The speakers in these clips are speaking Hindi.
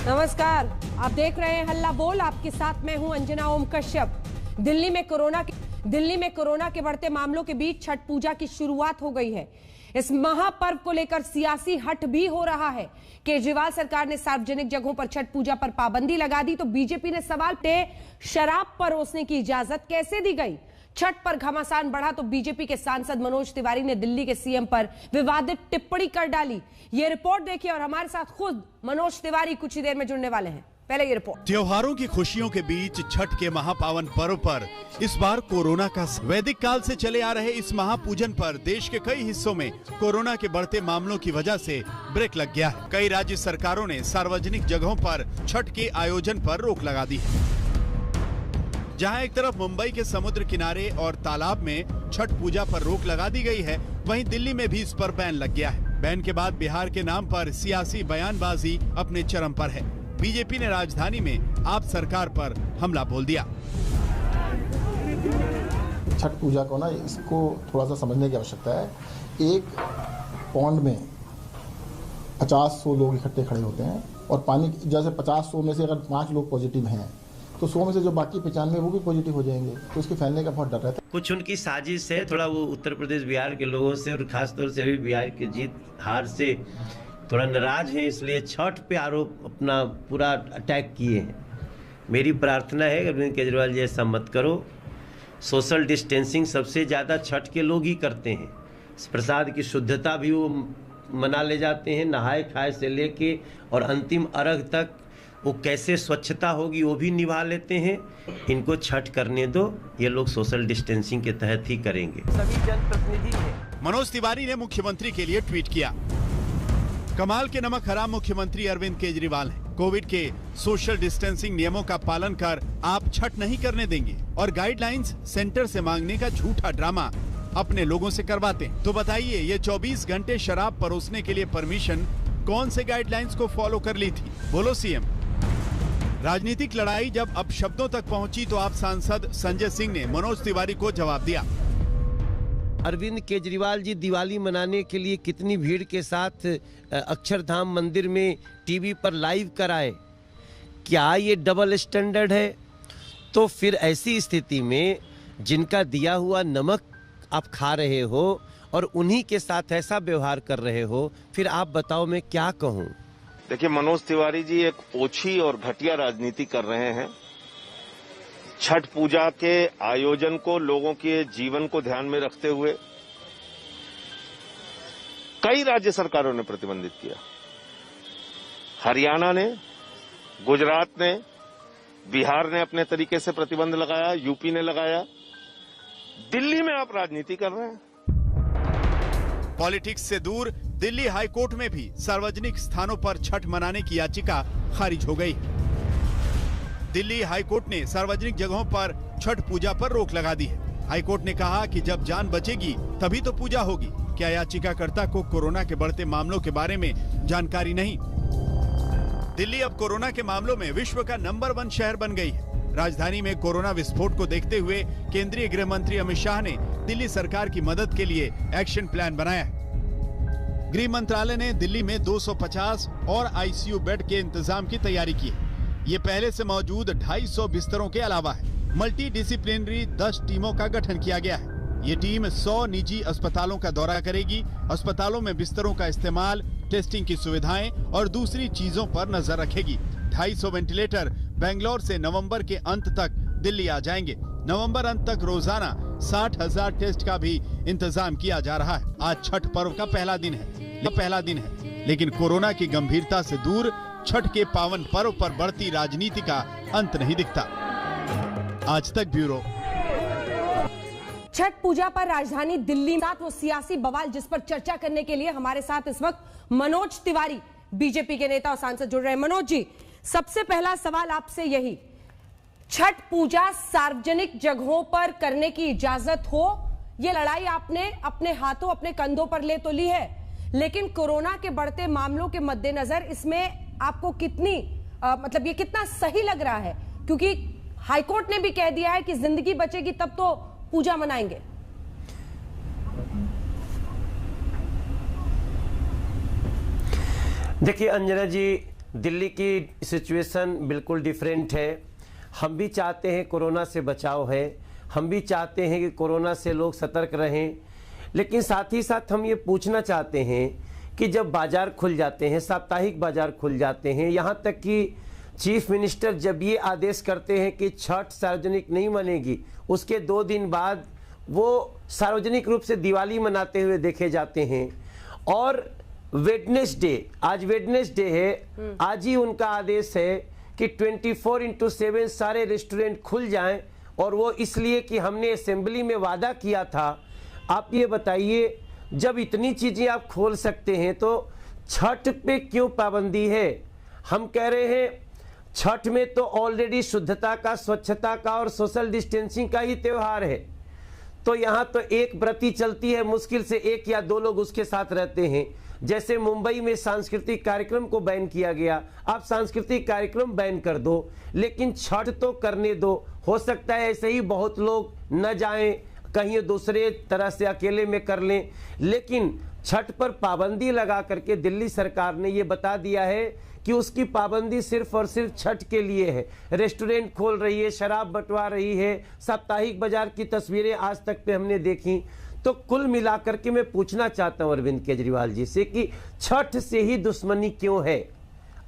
नमस्कार, आप देख रहे हैं हल्ला बोल। आपके साथ मैं हूं अंजना ओम कश्यप। दिल्ली में कोरोना के बढ़ते मामलों के बीच छठ पूजा की शुरुआत हो गई है। इस महापर्व को लेकर सियासी हट भी हो रहा है। केजरीवाल सरकार ने सार्वजनिक जगहों पर छठ पूजा पर पाबंदी लगा दी तो बीजेपी ने सवाल पे शराब परोसने की इजाजत कैसे दी गई। छठ पर घमासान बढ़ा तो बीजेपी के सांसद मनोज तिवारी ने दिल्ली के सीएम पर विवादित टिप्पणी कर डाली। ये रिपोर्ट देखिए और हमारे साथ खुद मनोज तिवारी कुछ ही देर में जुड़ने वाले हैं। पहले ये रिपोर्ट। त्योहारों की खुशियों के बीच छठ के महापावन पर्व पर इस बार कोरोना का वैदिक काल से चले आ रहे इस महापूजन पर देश के कई हिस्सों में कोरोना के बढ़ते मामलों की वजह से ब्रेक लग गया है। कई राज्य सरकारों ने सार्वजनिक जगहों पर छठ के आयोजन पर रोक लगा दी है। जहां एक तरफ मुंबई के समुद्र किनारे और तालाब में छठ पूजा पर रोक लगा दी गई है, वहीं दिल्ली में भी इस पर बैन लग गया है। बैन के बाद बिहार के नाम पर सियासी बयानबाजी अपने चरम पर है। बीजेपी ने राजधानी में आप सरकार पर हमला बोल दिया। छठ पूजा को ना इसको थोड़ा सा समझने की आवश्यकता है। एक पॉन्ड में 50-100 लोग इकट्ठे खड़े होते हैं और पानी जैसे 50-100 में से अगर 5 लोग पॉजिटिव हैं तो 100 में से जो बाकी 95 वो भी पॉजिटिव हो जाएंगे, तो उसके फैलने का बहुत डर रहता है। कुछ उनकी साजिश है, थोड़ा वो उत्तर प्रदेश बिहार के लोगों से और खासतौर से अभी बिहार की जीत हार से थोड़ा नाराज है, इसलिए छठ पे आरोप अपना पूरा अटैक किए हैं। मेरी प्रार्थना है अरविंद केजरीवाल जी ऐसा मत करो। सोशल डिस्टेंसिंग सबसे ज़्यादा छठ के लोग ही करते हैं। प्रसाद की शुद्धता भी वो मना ले जाते हैं, नहाए खाए से लेके और अंतिम अर्घ तक वो कैसे स्वच्छता होगी वो भी निभा लेते हैं। इनको छठ करने दो, ये लोग सोशल डिस्टेंसिंग के तहत ही करेंगे। सभी जनप्रतिनिधि हैं। मनोज तिवारी ने मुख्यमंत्री के लिए ट्वीट किया। कमाल के नमक हराम मुख्यमंत्री अरविंद केजरीवाल हैं। कोविड के सोशल डिस्टेंसिंग नियमों का पालन कर आप छठ नहीं करने देंगे और गाइडलाइंस सेंटर से मांगने का झूठा ड्रामा अपने लोगों से करवाते हैं। तो बताइए, ये 24 घंटे शराब परोसने के लिए परमिशन कौन से गाइडलाइंस को फॉलो कर ली थी? बोलो सीएम। राजनीतिक लड़ाई जब अब शब्दों तक पहुंची तो आप सांसद संजय सिंह ने मनोज तिवारी को जवाब दिया। अरविंद केजरीवाल जी दिवाली मनाने के लिए कितनी भीड़ के साथ अक्षरधाम मंदिर में टीवी पर लाइव कराए। क्या ये डबल स्टैंडर्ड है? तो फिर ऐसी स्थिति में जिनका दिया हुआ नमक आप खा रहे हो और उन्हीं के साथ ऐसा व्यवहार कर रहे हो, फिर आप बताओ मैं क्या कहूँ। देखिए, मनोज तिवारी जी एक ओछी और घटिया राजनीति कर रहे हैं। छठ पूजा के आयोजन को लोगों के जीवन को ध्यान में रखते हुए कई राज्य सरकारों ने प्रतिबंधित किया। हरियाणा ने, गुजरात ने, बिहार ने अपने तरीके से प्रतिबंध लगाया, यूपी ने लगाया। दिल्ली में आप राजनीति कर रहे हैं। पॉलिटिक्स से दूर दिल्ली हाईकोर्ट में भी सार्वजनिक स्थानों पर छठ मनाने की याचिका खारिज हो गई। दिल्ली हाईकोर्ट ने सार्वजनिक जगहों पर छठ पूजा पर रोक लगा दी है। हाईकोर्ट ने कहा कि जब जान बचेगी तभी तो पूजा होगी। क्या याचिकाकर्ता को कोरोना के बढ़ते मामलों के बारे में जानकारी नहीं? दिल्ली अब कोरोना के मामलों में विश्व का नंबर 1 शहर बन गई है। राजधानी में कोरोना विस्फोट को देखते हुए केंद्रीय गृह मंत्री अमित शाह ने दिल्ली सरकार की मदद के लिए एक्शन प्लान बनाया है। गृह मंत्रालय ने दिल्ली में 250 और आईसीयू बेड के इंतजाम की तैयारी की है। ये पहले से मौजूद 250 बिस्तरों के अलावा है। मल्टी डिसिप्लिनरी 10 टीमों का गठन किया गया है। ये टीम 100 निजी अस्पतालों का दौरा करेगी। अस्पतालों में बिस्तरों का इस्तेमाल, टेस्टिंग की सुविधाएं और दूसरी चीजों पर नजर रखेगी। 250 वेंटिलेटर बेंगलोर से नवंबर के अंत तक दिल्ली आ जाएंगे। नवंबर अंत तक रोजाना 60,000 टेस्ट का भी इंतजाम किया जा रहा है। आज छठ पर्व का पहला दिन है, लेकिन कोरोना की गंभीरता से दूर छठ के पावन पर्व पर बढ़ती राजनीति का अंत नहीं दिखता। आज तक ब्यूरो। छठ पूजा पर राजधानी दिल्ली में वो सियासी बवाल जिस पर चर्चा करने के लिए हमारे साथ इस वक्त मनोज तिवारी, बीजेपी के नेता और सांसद जुड़ रहे हैं। मनोज जी, सबसे पहला सवाल आपसे यही, छठ पूजा सार्वजनिक जगहों पर करने की इजाजत हो, ये लड़ाई आपने अपने हाथों अपने कंधों पर ले तो ली है, लेकिन कोरोना के बढ़ते मामलों के मद्देनजर इसमें आपको कितनी मतलब ये कितना सही लग रहा है? क्योंकि हाईकोर्ट ने भी कह दिया है कि जिंदगी बचेगी तब तो पूजा मनाएंगे। देखिए अंजना जी, दिल्ली की सिचुएशन बिल्कुल डिफरेंट है। हम भी चाहते हैं कोरोना से बचाव है, हम भी चाहते हैं कि कोरोना से लोग सतर्क रहें, लेकिन साथ ही साथ हम ये पूछना चाहते हैं कि जब बाजार खुल जाते हैं, साप्ताहिक बाजार खुल जाते हैं, यहाँ तक कि चीफ मिनिस्टर जब ये आदेश करते हैं कि छठ सार्वजनिक नहीं मनेगी, उसके 2 दिन बाद वो सार्वजनिक रूप से दिवाली मनाते हुए देखे जाते हैं। और वेडनेसडे, आज वेडनेसडे है, आज ही उनका आदेश है कि 24/7 सारे रेस्टोरेंट खुल जाएं, और वो इसलिए कि हमने असेंबली में वादा किया था। आप ये बताइए, जब इतनी चीज़ें आप खोल सकते हैं तो छठ पे क्यों पाबंदी है? हम कह रहे हैं छठ में तो ऑलरेडी शुद्धता का, स्वच्छता का और सोशल डिस्टेंसिंग का ही त्यौहार है, तो यहाँ तो एक व्रती चलती है, मुश्किल से 1 या 2 लोग उसके साथ रहते हैं। जैसे मुंबई में सांस्कृतिक कार्यक्रम को बैन किया गया, आप सांस्कृतिक कार्यक्रम बैन कर दो, लेकिन छठ तो करने दो। हो सकता है ऐसे ही बहुत लोग न जाएं, कहीं दूसरे तरह से अकेले में कर लें, लेकिन छठ पर पाबंदी लगा करके दिल्ली सरकार ने ये बता दिया है कि उसकी पाबंदी सिर्फ और सिर्फ छठ के लिए है। रेस्टोरेंट खोल रही है, शराब बंटवा रही है, साप्ताहिक बाजार की तस्वीरें आज तक पे हमने देखी। तो कुल मिलाकर के मैं पूछना चाहता हूं अरविंद केजरीवाल जी से कि छठ से ही दुश्मनी क्यों है?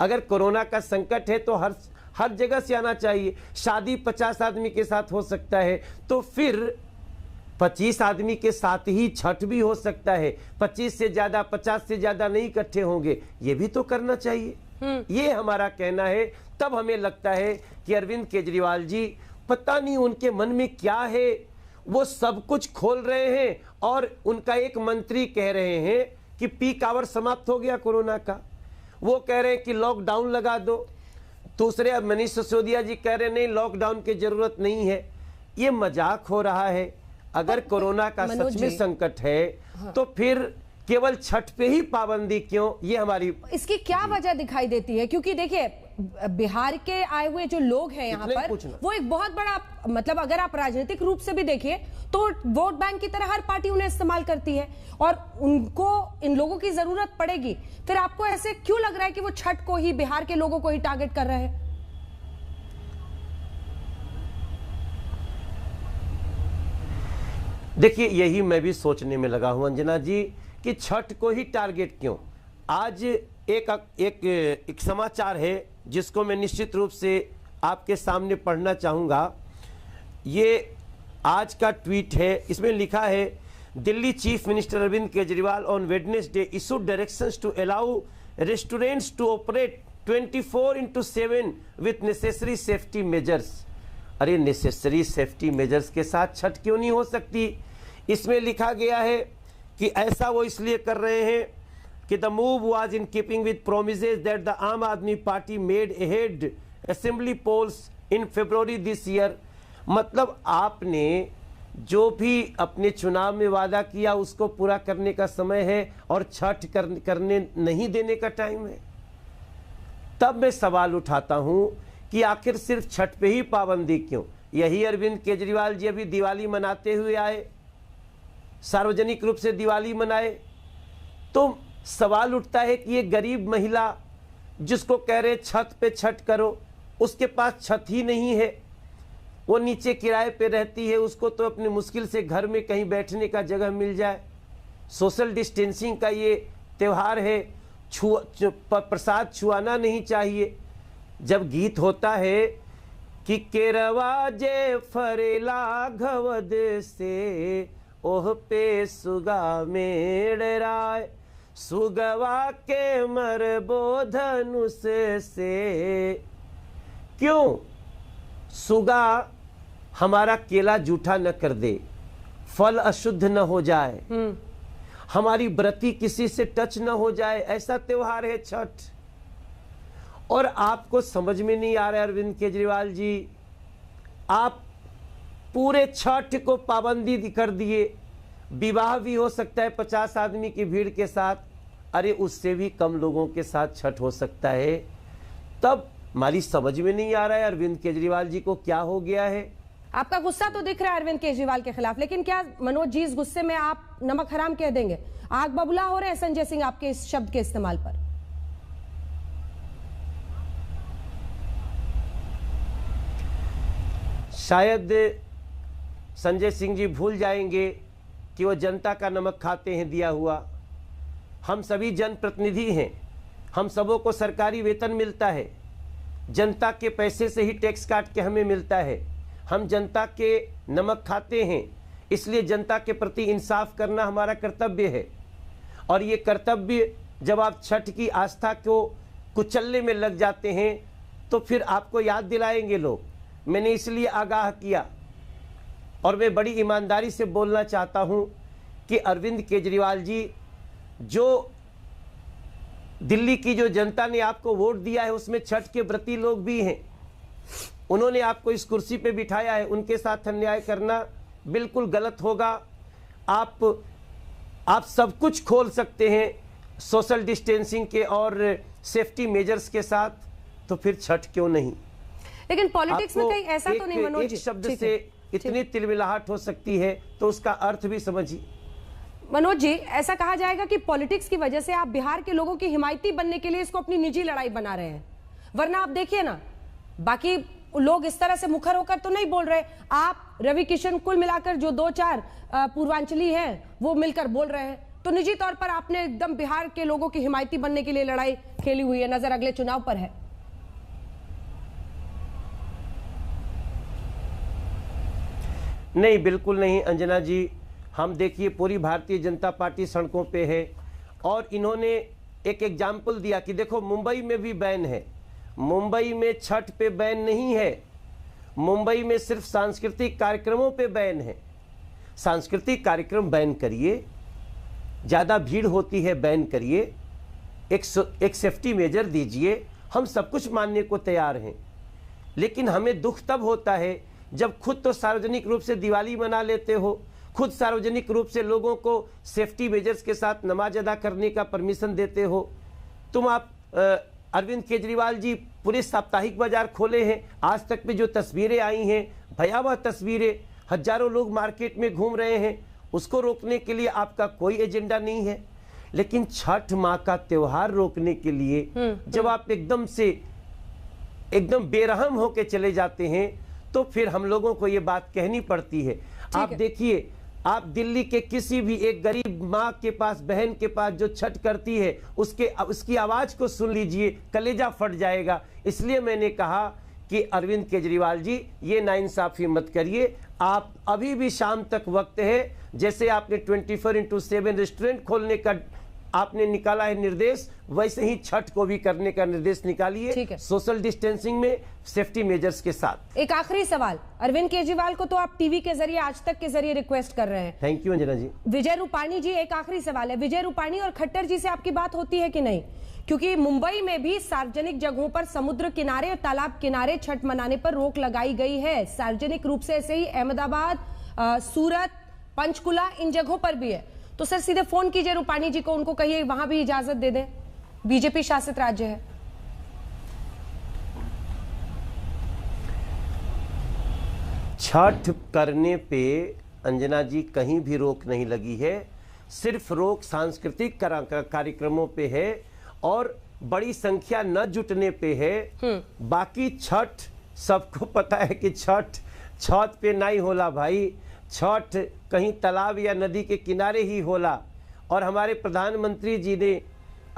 अगर कोरोना का संकट है तो हर जगह से आना चाहिए। शादी 50 आदमी के साथ हो सकता है, तो फिर 25 आदमी के साथ ही छठ भी हो सकता है। 25 से ज्यादा, 50 से ज्यादा नहीं इकट्ठे होंगे, ये भी तो करना चाहिए। ये हमारा कहना है। तब हमें लगता है कि अरविंद केजरीवाल जी, पता नहीं उनके मन में क्या है, वो सब कुछ खोल रहे हैं और उनका एक मंत्री कह रहे हैं कि पीक आवर समाप्त हो गया कोरोना का, वो कह रहे हैं कि लॉकडाउन लगा दो। दूसरे मनीष सिसोदिया जी कह रहे हैं नहीं, लॉकडाउन की जरूरत नहीं है। ये मजाक हो रहा है। अगर कोरोना का सच में संकट है, हाँ, तो फिर केवल छठ पे ही पाबंदी क्यों? ये हमारी, इसकी क्या वजह दिखाई देती है? क्योंकि देखिए, बिहार के आए हुए जो लोग हैं यहाँ पर, वो एक बहुत बड़ा, मतलब अगर आप राजनीतिक रूप से भी देखिए तो वोट बैंक की तरह हर पार्टी उन्हें इस्तेमाल करती है और उनको इन लोगों की जरूरत पड़ेगी। फिर आपको ऐसे क्यों लग रहा है कि वो छठ को ही, बिहार के लोगों को ही टारगेट कर रहे हैं? देखिए, यही मैं भी सोचने में लगा हूं अंजना जी कि छठ को ही टारगेट क्यों। आज एक समाचार है जिसको मैं निश्चित रूप से आपके सामने पढ़ना चाहूँगा। ये आज का ट्वीट है, इसमें लिखा है, Delhi chief minister Arvind Kejriwal on Wednesday issued directions to allow restaurants to operate 24/7 with necessary safety measures. अरे नेसेसरी सेफ्टी मेजर्स के साथ छठ क्यों नहीं हो सकती? इसमें लिखा गया है कि ऐसा वो इसलिए कर रहे हैं कि the move was in keeping with promises that the Aam Aadmi Party made ahead assembly polls in February this year. मतलब आपने जो भी अपने चुनाव में वादा किया उसको पूरा करने का समय है और छठ करने नहीं देने का टाइम है। तब मैं सवाल उठाता हूं कि आखिर सिर्फ छठ पे ही पाबंदी क्यों? यही अरविंद केजरीवाल जी अभी दिवाली मनाते हुए आए, सार्वजनिक रूप से दिवाली मनाए, तो सवाल उठता है कि ये गरीब महिला जिसको कह रहे छत पे छठ करो, उसके पास छत ही नहीं है, वो नीचे किराए पे रहती है, उसको तो अपने मुश्किल से घर में कहीं बैठने का जगह मिल जाए। सोशल डिस्टेंसिंग का ये त्यौहार है, प्रसाद छुआना नहीं चाहिए। जब गीत होता है कि केरवा जे फरेला घवद से ओह पे सुगा मेड़ राय, सुगवा के मरबो धनुष से। क्यों? सुगा हमारा केला जूठा न कर दे, फल अशुद्ध न हो जाए, हमारी व्रती किसी से टच न हो जाए, ऐसा त्योहार है छठ। और आपको समझ में नहीं आ रहा है अरविंद केजरीवाल जी, आप पूरे छठ को पाबंदी कर दिए। विवाह भी हो सकता है 50 आदमी की भीड़ के साथ, अरे उससे भी कम लोगों के साथ छठ हो सकता है। तब हमारी समझ में नहीं आ रहा है अरविंद केजरीवाल जी को क्या हो गया है। आपका गुस्सा तो दिख रहा है अरविंद केजरीवाल के खिलाफ, लेकिन क्या मनोज जी इस गुस्से में आप नमक हराम कह देंगे? आग बबूला हो रहे हैं संजय सिंह आपके इस शब्द के इस्तेमाल पर। शायद संजय सिंह जी भूल जाएंगे कि वो जनता का नमक खाते हैं दिया हुआ। हम सभी जनप्रतिनिधि हैं, हम सबों को सरकारी वेतन मिलता है, जनता के पैसे से ही टैक्स काट के हमें मिलता है। हम जनता के नमक खाते हैं, इसलिए जनता के प्रति इंसाफ करना हमारा कर्तव्य है। और ये कर्तव्य जब आप छठ की आस्था को कुचलने में लग जाते हैं तो फिर आपको याद दिलाएंगे लोग। मैंने इसलिए आगाह किया और मैं बड़ी ईमानदारी से बोलना चाहता हूं कि अरविंद केजरीवाल जी, जो दिल्ली की जो जनता ने आपको वोट दिया है उसमें छठ के व्रती लोग भी हैं। उन्होंने आपको इस कुर्सी पे बिठाया है, उनके साथ अन्याय करना बिल्कुल गलत होगा। आप सब कुछ खोल सकते हैं सोशल डिस्टेंसिंग के और सेफ्टी मेजर्स के साथ, तो फिर छठ क्यों नहीं? लेकिन पॉलिटिक्स में कहीं ऐसा तो नहीं मनोज जी, एक शब्द से इतनी तिलमिलाहट हो सकती है तो उसका अर्थ भी समझिए। मनोज जी, ऐसा कहा जाएगा कि पॉलिटिक्स की वजह से आप बिहार के लोगों की हिमायती बनने के लिए इसको अपनी निजी लड़ाई बना रहे हैं, वरना आप देखिए ना, बाकी लोग इस तरह से मुखर होकर तो नहीं बोल रहे। आप, रवि किशन, कुल मिलाकर जो 2-4 पूर्वांचली हैं वो मिलकर बोल रहे हैं। तो निजी तौर पर आपने एकदम बिहार के लोगों की हिमायती बनने के लिए लड़ाई खेली हुई है। नजर अगले चुनाव पर है। नहीं, बिल्कुल नहीं अंजना जी। हम देखिए पूरी भारतीय जनता पार्टी सड़कों पे है और इन्होंने एक एग्जाम्पल दिया कि देखो मुंबई में भी बैन है। मुंबई में छठ पे बैन नहीं है, मुंबई में सिर्फ सांस्कृतिक कार्यक्रमों पे बैन है। सांस्कृतिक कार्यक्रम बैन करिए, ज़्यादा भीड़ होती है बैन करिए, एक सेफ्टी मेजर दीजिए, हम सब कुछ मानने को तैयार हैं। लेकिन हमें दुख तब होता है जब खुद तो सार्वजनिक रूप से दिवाली मना लेते हो, खुद सार्वजनिक रूप से लोगों को सेफ्टी मेजर्स के साथ नमाज अदा करने का परमिशन देते हो। आप अरविंद केजरीवाल जी पूरे साप्ताहिक बाजार खोले हैं, आज तक में जो तस्वीरें आई हैं भयावह तस्वीरें, हजारों लोग मार्केट में घूम रहे हैं, उसको रोकने के लिए आपका कोई एजेंडा नहीं है। लेकिन छठ माँ का त्योहार रोकने के लिए जब आप एकदम बेरहम होके चले जाते हैं तो फिर हम लोगों को ये बात कहनी पड़ती है। आप देखिए, आप दिल्ली के किसी भी एक गरीब माँ के पास, बहन के पास जो छठ करती है, उसकी आवाज को सुन लीजिए, कलेजा फट जाएगा। इसलिए मैंने कहा कि अरविंद केजरीवाल जी, ये नाइंसाफी मत करिए। आप अभी भी शाम तक वक्त है, जैसे आपने 24/7 रेस्टोरेंट खोलने का आपने निकाला है निर्देश, वैसे ही छठ को भी करने का निर्देश निकालिए, सोशल डिस्टेंसिंग में, सेफ्टी मेजर्स के साथ। एक आखिरी सवाल, अरविंद केजरीवाल को तो आप टीवी के जरिए, आज तक के जरिए रिक्वेस्ट कर रहे हैं। थैंक यू अंजना जी। विजय रूपाणी जी, एक आखिरी सवाल है, विजय रूपाणी और खट्टर जी से आपकी बात होती है कि नहीं? क्योंकि मुंबई में भी सार्वजनिक जगहों पर, समुद्र किनारे और तालाब किनारे छठ मनाने पर रोक लगाई गई है सार्वजनिक रूप से। ऐसे ही अहमदाबाद, सूरत, पंचकुला, इन जगहों पर भी है। तो सर सीधे फोन कीजिए रूपाणी जी को, उनको कहिए वहां भी इजाजत दे दें, बीजेपी शासित राज्य है। छठ करने पे अंजना जी कहीं भी रोक नहीं लगी है, सिर्फ रोक सांस्कृतिक कार्यक्रमों पे है और बड़ी संख्या न जुटने पे है। बाकी छठ, सबको पता है कि छठ पे नहीं होला भाई, छठ कहीं तालाब या नदी के किनारे ही होला। और हमारे प्रधानमंत्री जी ने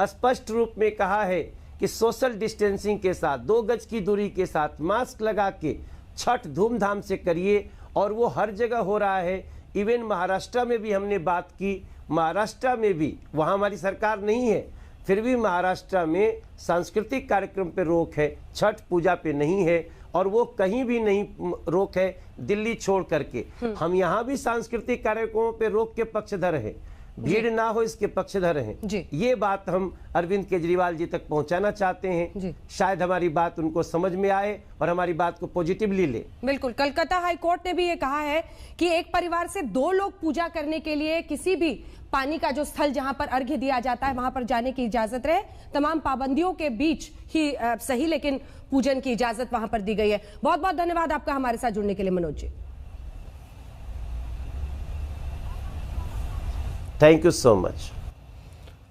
स्पष्ट रूप में कहा है कि सोशल डिस्टेंसिंग के साथ, 2 गज की दूरी के साथ, मास्क लगा के छठ धूमधाम से करिए। और वो हर जगह हो रहा है। इवन महाराष्ट्र में भी हमने बात की, महाराष्ट्र में भी, वहाँ हमारी सरकार नहीं है, फिर भी महाराष्ट्र में सांस्कृतिक कार्यक्रम पे रोक है, छठ पूजा पे नहीं है। और वो कहीं भी नहीं रोक है दिल्ली छोड़ करके। हम यहाँ भी सांस्कृतिक कार्यक्रमों पे रोक के पक्षधर हैं, भीड़ ना हो इसके पक्षधर हैं। ये बात हम अरविंद केजरीवाल जी तक पहुंचाना चाहते हैं। शायद हमारी बात उनको समझ में आए और हमारी बात को पॉजिटिवली ले। बिल्कुल, कलकत्ता हाई कोर्ट ने भी ये कहा है कि एक परिवार से 2 लोग पूजा करने के लिए किसी भी पानी का जो स्थल जहां पर अर्घ्य दिया जाता है वहां पर जाने की इजाजत रहे। तमाम पाबंदियों के बीच ही सही, लेकिन पूजन की इजाजत वहां पर दी गई है। बहुत बहुत धन्यवाद आपका हमारे साथ जुड़ने के लिए Manoj ji. Thank you so much.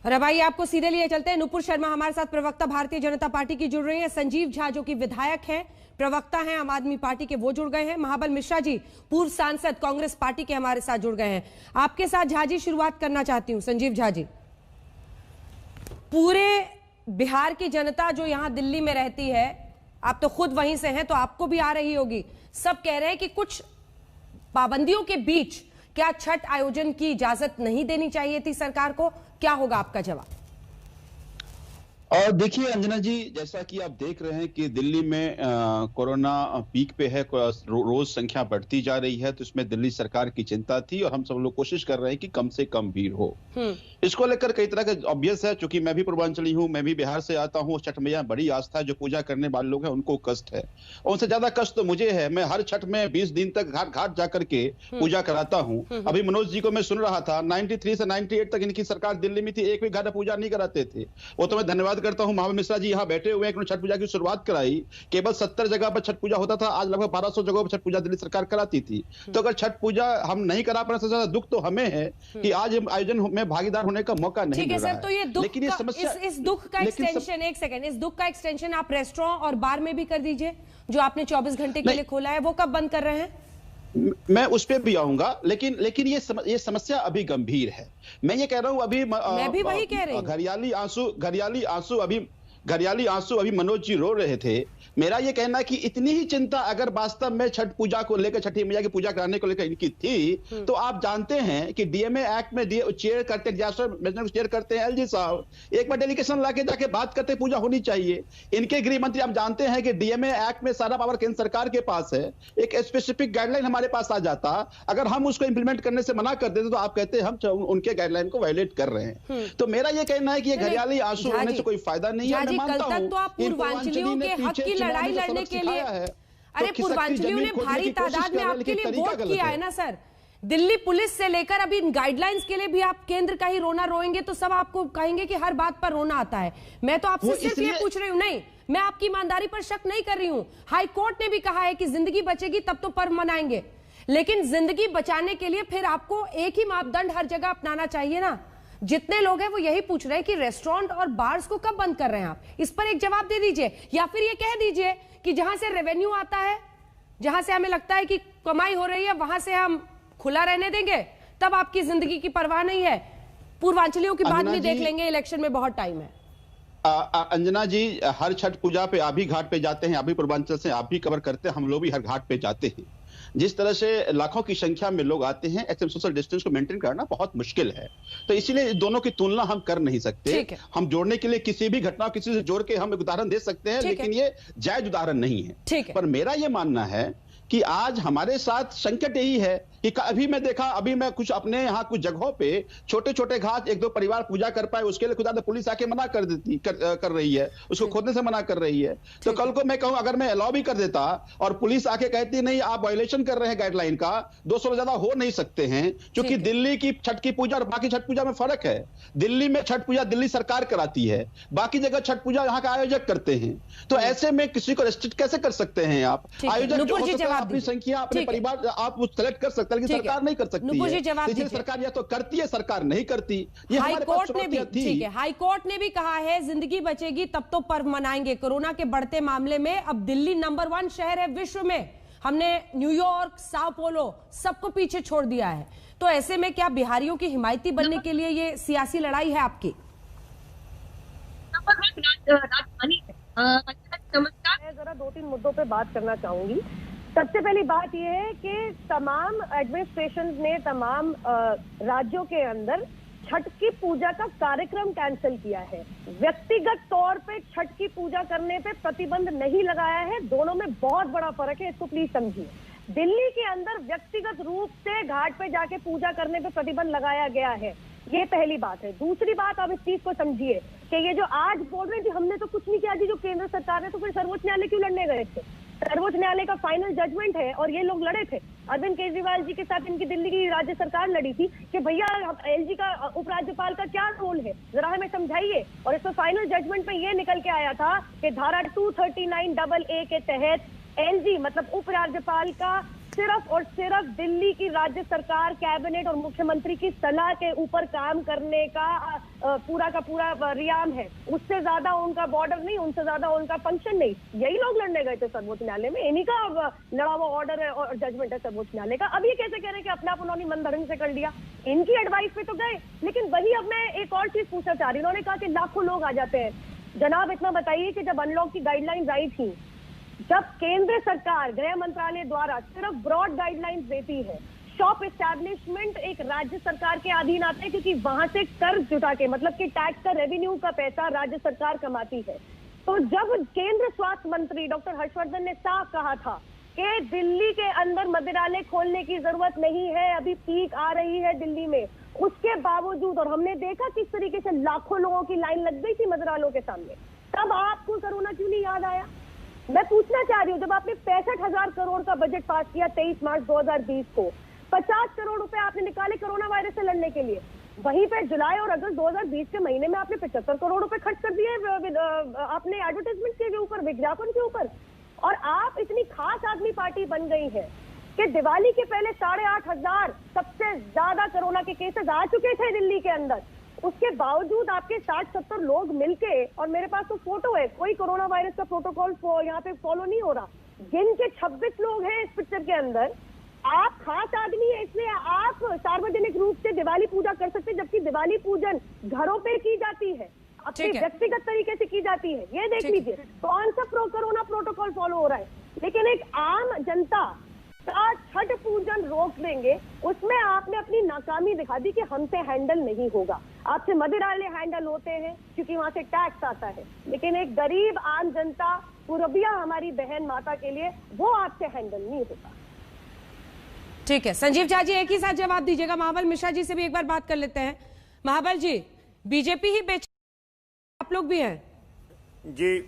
और अब आइए आपको सीधे लिए चलते हैं। नुपुर शर्मा हमारे साथ प्रवक्ता भारतीय जनता पार्टी की जुड़ रही हैं। संजीव झा जो कि विधायक हैं, प्रवक्ता हैं आम आदमी पार्टी के, वो जुड़ गए हैं। महाबल मिश्रा जी पूर्व सांसद कांग्रेस पार्टी के हमारे साथ जुड़ गए हैं। आपके साथ झा जी शुरुआत करना चाहती हूं। संजीव झा जी, पूरे बिहार की जनता जो यहां दिल्ली में रहती है, आप तो खुद वहीं से हैं तो आपको भी आ रही होगी, सब कह रहे हैं कि कुछ पाबंदियों के बीच क्या छठ आयोजन की इजाजत नहीं देनी चाहिए थी सरकार को? क्या होगा आपका जवाब? और देखिए अंजना जी, जैसा कि आप देख रहे हैं कि दिल्ली में कोरोना पीक पे है, रोज संख्या बढ़ती जा रही है, तो इसमें दिल्ली सरकार की चिंता थी और हम सब लोग कोशिश कर रहे हैं कि कम से कम भीड़ हो। इसको लेकर कई तरह का ऑब्वियस है, क्योंकि मैं भी पूर्वांचली हूं, मैं भी बिहार से आता हूं। छठ मैया बड़ी आस्था है, जो पूजा करने वाले लोग हैं उनको कष्ट है, और उनसे ज्यादा कष्ट तो मुझे है। मैं हर छठ में 20 दिन तक घाट घाट जाकर के पूजा कराता हूँ। अभी मनोज जी को मैं सुन रहा था, 93 से 98 तक इनकी सरकार दिल्ली में थी, एक भी घाट पूजा नहीं कराते थे। वो तो मैं धन्यवाद करता हूं महाबल मिश्रा जी यहाँ बैठे हुए हैं, उन्होंने छठ पूजा की शुरुआत कराई। केवल 70 जगह पर छठ पूजा होता था, आज लगभग 1200 जगहों पर छठ पूजा दिल्ली सरकार कराती थी। तो अगर छठ पूजा हम नहीं करा पाने से ज्यादा दुख तो हमें है कि आज आयोजन में भागीदार होने का मौका नहीं मिल रहा है। तो ये दुख, लेकिन ये समस्या, इस दुख का एक्सटेंशन, एक सेकंड, इस दुख का एक्सटेंशन आप रेस्टोरेंट और बार में भी कर दीजिए, जो आपने 24 घंटे के लिए खोला है, वो कब बंद कर रहे हैं? मैं उस पे भी आऊंगा, लेकिन ये समस्या अभी गंभीर है। मैं ये कह रहा हूं, अभी मैं भी वही कह रही हूं। घरियाली आंसू अभी मनोज जी रो रहे थे। मेरा ये कहना है कि इतनी ही चिंता अगर वास्तव में छठ पूजा को लेकर, छठी मैया की पूजा कराने को लेकर इनकी थी, तो आप जानते हैं कि डीएमए एक्ट में चेयर करते हैं एलजी साहब, एक बार डेलीगेशन लाके जाके बात करते, पूजा होनी चाहिए। इनके गृह मंत्री, आप जानते हैं कि डीएमए एक्ट में सारा पावर केंद्र सरकार के पास है। एक स्पेसिफिक गाइडलाइन हमारे पास आ जाता, अगर हम उसको इंप्लीमेंट करने से मना कर देते तो आप कहते हम उनके गाइडलाइन को वायलेट कर रहे हैं। तो मेरा ये कहना है कि ये घरियाली आंसू होने से कोई फायदा नहीं है। कल तक तो आप पूर्वांचलियों के हक की लड़ाई लड़ने के लिए, अरे पूर्वांचलियों ने भारी तादाद में आपके लिए वोट किया है ना सर। दिल्ली पुलिस से लेकर अभी इन गाइडलाइंस के लिए भी आप केंद्र का ही रोना रोएंगे तो सब आपको कहेंगे कि हर बात पर रोना आता है। मैं तो आपसे सिर्फ ये पूछ रही हूँ, नहीं मैं आपकी ईमानदारी पर शक नहीं कर रही हूँ। हाई कोर्ट ने भी कहा है कि जिंदगी बचेगी तब तो पर्व मनाएंगे, लेकिन जिंदगी बचाने के लिए फिर आपको एक ही मापदंड हर जगह अपनाना चाहिए ना। जितने लोग हैं वो यही पूछ रहे हैं कि रेस्टोरेंट और बार्स को कब बंद कर रहे हैं आप? इस पर एक जवाब दे दीजिए, या फिर ये कह दीजिए कि जहां से रेवेन्यू आता है, जहां से हमें लगता है कि कमाई हो रही है, वहां से हम खुला रहने देंगे, तब आपकी जिंदगी की परवाह नहीं है। पूर्वांचलियों की बात भी देख लेंगे, इलेक्शन में बहुत टाइम है। अंजना जी, हर छठ पूजा पे आप भी घाट पे जाते हैं, आप भी पूर्वांचल से आप भी कवर करते हैं, हम लोग भी हर घाट पे जाते हैं। जिस तरह से लाखों की संख्या में लोग आते हैं, ऐसे सोशल डिस्टेंस को मेंटेन करना बहुत मुश्किल है। तो इसीलिए दोनों की तुलना हम कर नहीं सकते। हम जोड़ने के लिए किसी भी घटना किसी से जोड़ के हम एक उदाहरण दे सकते हैं, लेकिन ये जायज उदाहरण नहीं है। पर मेरा ये मानना है कि आज हमारे साथ संकट यही है कि अभी मैं देखा, अभी मैं कुछ अपने यहाँ कुछ जगहों पे छोटे छोटे घाट एक दो परिवार पूजा कर पाए, उसके लिए खुदा पुलिस आके मना कर रही है, उसको खोदने से मना कर रही है। तो कल को मैं कहूं, अगर मैं अलाउ भी कर देता और पुलिस आके कहती नहीं आप वायलेशन कर रहे हैं गाइडलाइन का, 200 से ज्यादा हो नहीं सकते हैं, क्योंकि दिल्ली की छठ की पूजा और बाकी छठ पूजा में फर्क है। दिल्ली में छठ पूजा दिल्ली सरकार कराती है, बाकी जगह छठ पूजा यहाँ के आयोजक करते हैं। तो ऐसे में किसी को रेस्ट्रिक्ट कैसे कर सकते हैं आप? आयोजक जो होता है अपनी संख्या अपने परिवार आप सेलेक्ट कर सकते हैं, लेकिन सरकार नहीं कर सकती है। सरकार या तो करती है, सरकार नहीं करती। ये हाई कोर्ट ने भी, ठीक है, हाई कोर्ट ने भी कहा है जिंदगी बचेगी तब तो पर्व मनाएंगे। कोरोना के बढ़ते मामले में अब दिल्ली नंबर 1 शहर है विश्व में। हमने न्यूयॉर्क, साओ पोलो सबको पीछे छोड़ दिया है। तो ऐसे में क्या बिहारियों की हिमायती बनने के लिए ये सियासी लड़ाई है आपकी? नमस्कार, मैं जरा 2-3 मुद्दों पे बात करना चाहूंगी। सबसे पहली बात यह है कि तमाम एडमिनिस्ट्रेशन ने तमाम राज्यों के अंदर छठ की पूजा का कार्यक्रम कैंसिल किया है। व्यक्तिगत तौर पे छठ की पूजा करने पे प्रतिबंध नहीं लगाया है। दोनों में बहुत बड़ा फर्क है, इसको प्लीज समझिए। दिल्ली के अंदर व्यक्तिगत रूप से घाट पे जाके पूजा करने पे प्रतिबंध लगाया गया है, ये पहली बात है। दूसरी बात, आप इस चीज को समझिए कि ये जो आज बोल रहे हैं कि हमने तो कुछ नहीं किया जी, जो केंद्र सरकार ने, तो फिर सर्वोच्च न्यायालय क्यों लड़ने गए थे? सर्वोच्च न्यायालय का फाइनल जजमेंट है और ये लोग लड़े थे। अरविंद केजरीवाल जी के साथ इनकी दिल्ली की राज्य सरकार लड़ी थी कि भैया एलजी का उपराज्यपाल का क्या रोल है, जरा हमें समझाइए। और इसमें फाइनल जजमेंट में ये निकल के आया था कि धारा 239AA के तहत एलजी मतलब उपराज्यपाल का सिर्फ और सिर्फ दिल्ली की राज्य सरकार, कैबिनेट और मुख्यमंत्री की सलाह के ऊपर काम करने का पूरा का पूरा रियाम है। उससे ज्यादा उनका बॉर्डर नहीं, उनसे ज्यादा उनका फंक्शन नहीं। यही लोग लड़ने गए थे सर्वोच्च न्यायालय में, इन्हीं का लड़ा हुआ ऑर्डर है और जजमेंट है सर्वोच्च न्यायालय का। अब ये कैसे कह रहे हैं कि अपना उन्होंने मनधरण से कर लिया? इनकी एडवाइस पे तो गए। लेकिन वही अब मैं एक और चीज पूछना चाह रही हूँ। उन्होंने कहा कि लाखों लोग आ जाते हैं। जनाब इतना बताइए कि जब अनलॉक की गाइडलाइंस आई थी, जब केंद्र सरकार गृह मंत्रालय द्वारा सिर्फ ब्रॉड गाइडलाइंस देती है, शॉप एस्टैब्लिशमेंट एक राज्य सरकार के अधीन आते हैं, क्योंकि वहां से कर जुटा के, मतलब कि टैक्स का रेवेन्यू का पैसा राज्य सरकार कमाती है। तो जब केंद्र स्वास्थ्य मंत्री डॉक्टर हर्षवर्धन ने साफ कहा था कि दिल्ली के अंदर मदिरालय खोलने की जरूरत नहीं है, अभी पीक आ रही है दिल्ली में, उसके बावजूद, और हमने देखा किस तरीके से लाखों लोगों की लाइन लग गई थी मदिरालयों के सामने, तब आपको कोरोना क्यों नहीं याद आया? मैं पूछना चाह रही हूँ, जब आपने 65,000 करोड़ का बजट पास किया 23 मार्च 2020 को, 50 करोड़ रुपए आपने निकाले कोरोना वायरस से लड़ने के लिए, वहीं पे जुलाई और अगस्त 2020 के महीने में आपने 75 करोड़ रुपए खर्च कर दिए आपने एडवर्टाइजमेंट के ऊपर, विज्ञापन के ऊपर। और आप इतनी खास आदमी पार्टी बन गई है कि दिवाली के पहले 8,500 सबसे ज्यादा कोरोना के केसेस आ चुके थे दिल्ली के अंदर। उसके बावजूद आपके 60-70 लोग मिलके, और मेरे पास तो फोटो है, कोई कोरोना वायरस का प्रोटोकॉल यहाँ पे फॉलो नहीं हो रहा, जिनके 26 लोग हैं इस पिक्चर के अंदर। आप खास आदमी है, इसलिए आप सार्वजनिक रूप से दिवाली पूजा कर सकते हैं, जबकि दिवाली पूजन घरों पे की जाती है, अपने व्यक्तिगत तरीके से की जाती है। ये देख लीजिए कौन सा कोरोना प्रोटोकॉल फॉलो हो रहा है। लेकिन एक आम जनता का छठ पूजन रोक देंगे, उसमें आपने अपनी नाकामी दिखा दी कि हमसे हैंडल नहीं होगा। आपसे मदिरालय हैंडल होते हैं क्योंकि वहां से टैक्स आता है, लेकिन एक गरीब आम जनता, पूरबिया हमारी बहन माता के लिए, वो आपसे हैंडल नहीं होगा। ठीक है संजीव झा जी, एक ही साथ जवाब दीजिएगा। महाबल मिश्रा जी से भी एक बार बात कर लेते हैं। महाबल जी, बीजेपी ही बेच, आप लोग भी हैं जी।